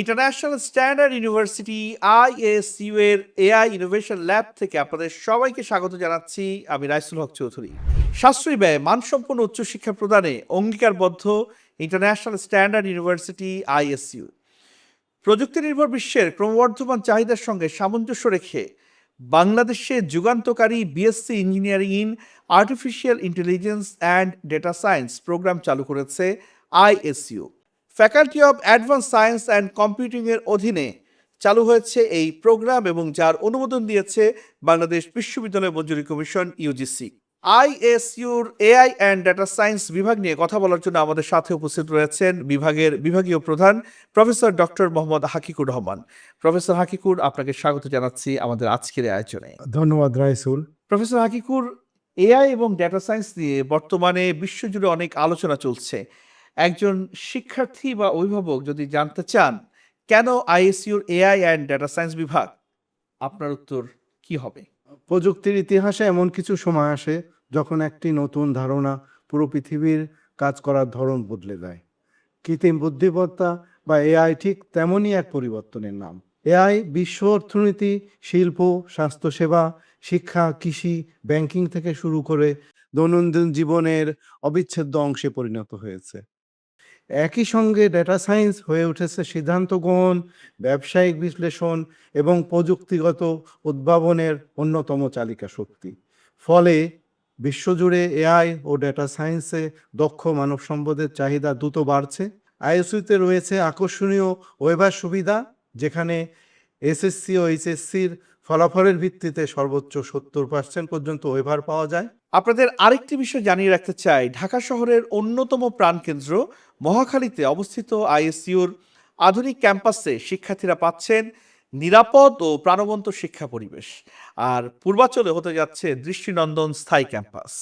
International standard university ISU এর AI innovation lab থেকে আপনাদের সবাইকে স্বাগত জানাচ্ছি। আমি রাইসুল হক চৌধুরী। সাশ্রয়ী ব্যয় মানসম্পন্ন উচ্চশিক্ষা প্রদানে অঙ্গীকারবদ্ধ ইন্টারন্যাশনাল স্ট্যান্ডার্ড ইউনিভার্সিটি ISU প্রযুক্তি নির্ভর বিশ্বের ক্রমবর্ধমান চাহিদার সঙ্গে সামঞ্জস্য রেখে বাংলাদেশে যুগান্তকারী BSc engineering in artificial intelligence and data science program চালু করেছে ISU। Faculty of advance science and কম্পিউটিংয়ের অধীনে চালু হয়েছে এই প্রোগ্রাম এবং যার অনুমোদন দিয়েছে বাংলাদেশ বিশ্ববিদ্যালয় মঞ্জুরি কমিশন UGC। ISUর AI অ্যান্ড ডেটা সায়েন্স বিভাগ নিয়ে কথা বলার জন্য আমাদের সাথে উপস্থিত রয়েছেন বিভাগের বিভাগীয় প্রধান professor doctor Mohammad Hakikur Rahman. Professor Hakikur, আপনাকে স্বাগত জানাচ্ছি আমাদের আজকের আয়োজনে। ধন্যবাদ রাইসুল। প্রফেসর হাকিকুর, AI এবং ডেটা সায়েন্স নিয়ে বর্তমানে বিশ্বজুড়ে অনেক আলোচনা চলছে। একজন শিক্ষার্থী বা অভিভাবক যদি জানতে চান কেন ISUর AI অ্যান্ড ডেটা সায়েন্স বিভাগ, আপনার উত্তর কি হবে? প্রযুক্তির ইতিহাসে এমন কিছু সময় আসে যখন একটি নতুন ধারণা পুরো পৃথিবীর কাজ করার ধরন বদলে দেয়। কৃত্রিম বুদ্ধিমত্তা বা AI ঠিক তেমনই এক পরিবর্তনের নাম। AI বিশ্ব অর্থনীতি, শিল্প, স্বাস্থ্যসেবা, শিক্ষা, কৃষি, ব্যাংকিং থেকে শুরু করে দৈনন্দিন জীবনের অবিচ্ছেদ্য অংশে পরিণত হয়েছে। একই সঙ্গে ডেটা সায়েন্স হয়ে উঠেছে সিদ্ধান্ত গ্রহণ, ব্যবসায়িক বিশ্লেষণ এবং প্রযুক্তিগত উদ্ভাবনের অন্যতম চালিকা শক্তি। ফলে বিশ্বজুড়ে AI ও ডেটা সায়েন্সে দক্ষ মানব সম্পদের চাহিদা দ্রুত বাড়ছে। ISUতে রয়েছে আকর্ষণীয় ওয়েবার সুবিধা, যেখানে SSC ও HSCর ফলাফলের ভিত্তিতে সর্বোচ্চ 70% পর্যন্ত ওয়েবার পাওয়া যায়। আপনাদের আরেকটি বিষয় জানিয়ে রাখতে চাই, ঢাকা শহরের অন্যতম প্রাণকেন্দ্র মহাখালীতে অবস্থিত ISUর আধুনিক ক্যাম্পাসে শিক্ষার্থীরা পাচ্ছেন নিরাপদ ও প্রাণবন্ত শিক্ষা পরিবেশ, আর পূর্বাচলে হতে যাচ্ছে দৃষ্টিনন্দন স্থায়ী ক্যাম্পাস।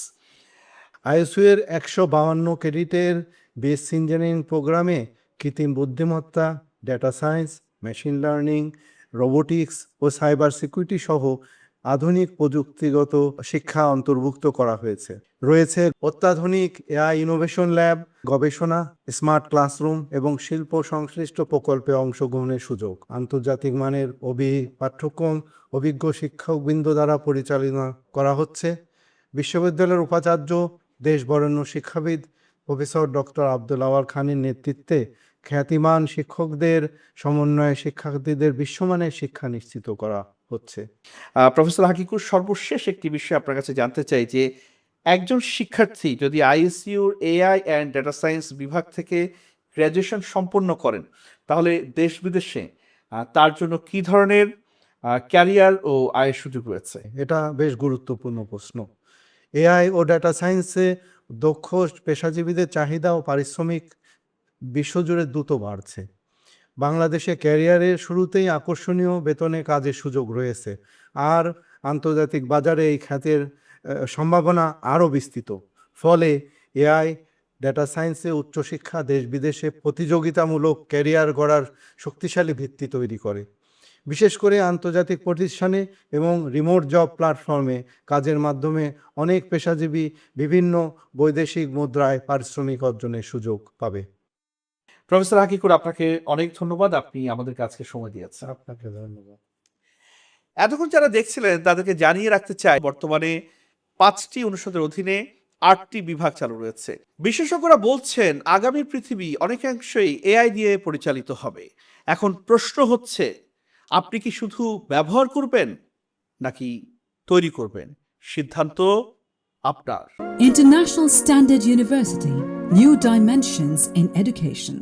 ISU এর 152 ক্রেডিটের BSc ইঞ্জিনিয়ারিং প্রোগ্রামে কৃত্রিম বুদ্ধিমত্তা, data science, machine learning, robotics ও সাইবার সিকিউরিটি সহ আধুনিক প্রযুক্তিগত শিক্ষা অন্তর্ভুক্ত করা হয়েছে। রয়েছে অত্যাধুনিক AI ইনোভেশন ল্যাব, গবেষণা, স্মার্ট ক্লাসরুম এবং শিল্প সংশ্লিষ্ট প্রকল্পে অংশগ্রহণের সুযোগ। আন্তর্জাতিক মানের পাঠ্যক্রম অভিজ্ঞ শিক্ষকবৃন্দ দ্বারা পরিচালনা করা হচ্ছে। বিশ্ববিদ্যালয়ের উপাচার্য, দেশ বরেণ্য শিক্ষাবিদ প্রফেসর ডক্টর আব্দুল আওয়াল খানের নেতৃত্বে খ্যাতিমান শিক্ষকদের সমন্বয়ে শিক্ষার্থীদের বিশ্বমানের শিক্ষা নিশ্চিত করা হচ্ছে। প্রফেসর হাকিকুর, সর্বশেষ একটি বিষয় আপনার কাছে জানতে চাই যে একজন শিক্ষার্থী যদি ISUর AI অ্যান্ড ডেটা সায়েন্স বিভাগ থেকে গ্র্যাজুয়েশন সম্পন্ন করেন, তাহলে দেশ বিদেশে তার জন্য কি ধরনের ক্যারিয়ার ও আয়ের সুযোগ রয়েছে? এটা বেশ গুরুত্বপূর্ণ প্রশ্ন। AI ও ডেটা সায়েন্সে দক্ষ পেশাজীবীদের চাহিদা ও পারিশ্রমিক বিশ্বজুড়ে দ্রুত বাড়ছে। বাংলাদেশে ক্যারিয়ারের শুরুতেই আকর্ষণীয় বেতনে কাজের সুযোগ রয়েছে, আর আন্তর্জাতিক বাজারে এই খ্যাতির সম্ভাবনা আরও বিস্তৃত। ফলে AI ডেটা সায়েন্সে উচ্চশিক্ষা দেশ বিদেশে প্রতিযোগিতামূলক ক্যারিয়ার গড়ার শক্তিশালী ভিত্তি তৈরি করে। বিশেষ করে আন্তর্জাতিক প্রতিষ্ঠানে এবং রিমোট জব প্ল্যাটফর্মে কাজের মাধ্যমে অনেক পেশাজীবী বিভিন্ন বৈদেশিক মুদ্রায় পারিশ্রমিক অর্জনের সুযোগ পাবে। প্রফেসর হাকিকুর, আপনাকে অনেক ধন্যবাদ, আপনি আমাদের কাছে সময় দিয়েছেন। আপনাকে ধন্যবাদ। এতক্ষণ যারা দেখছিলেন তাদেরকে জানিয়ে রাখতে চাই, বর্তমানে 5টি অনুষদের অধীনে 8টি বিভাগ চালু রয়েছে। বিশেষজ্ঞরা বলছেন আগামী পৃথিবী অনেকাংশেই AI দিয়ে পরিচালিত হবে। এখন প্রশ্ন হচ্ছে, আপনি কি শুধু ব্যবহার করবেন নাকি তৈরি করবেন? সিদ্ধান্ত আপনার। International Standard University, New Dimensions in Education.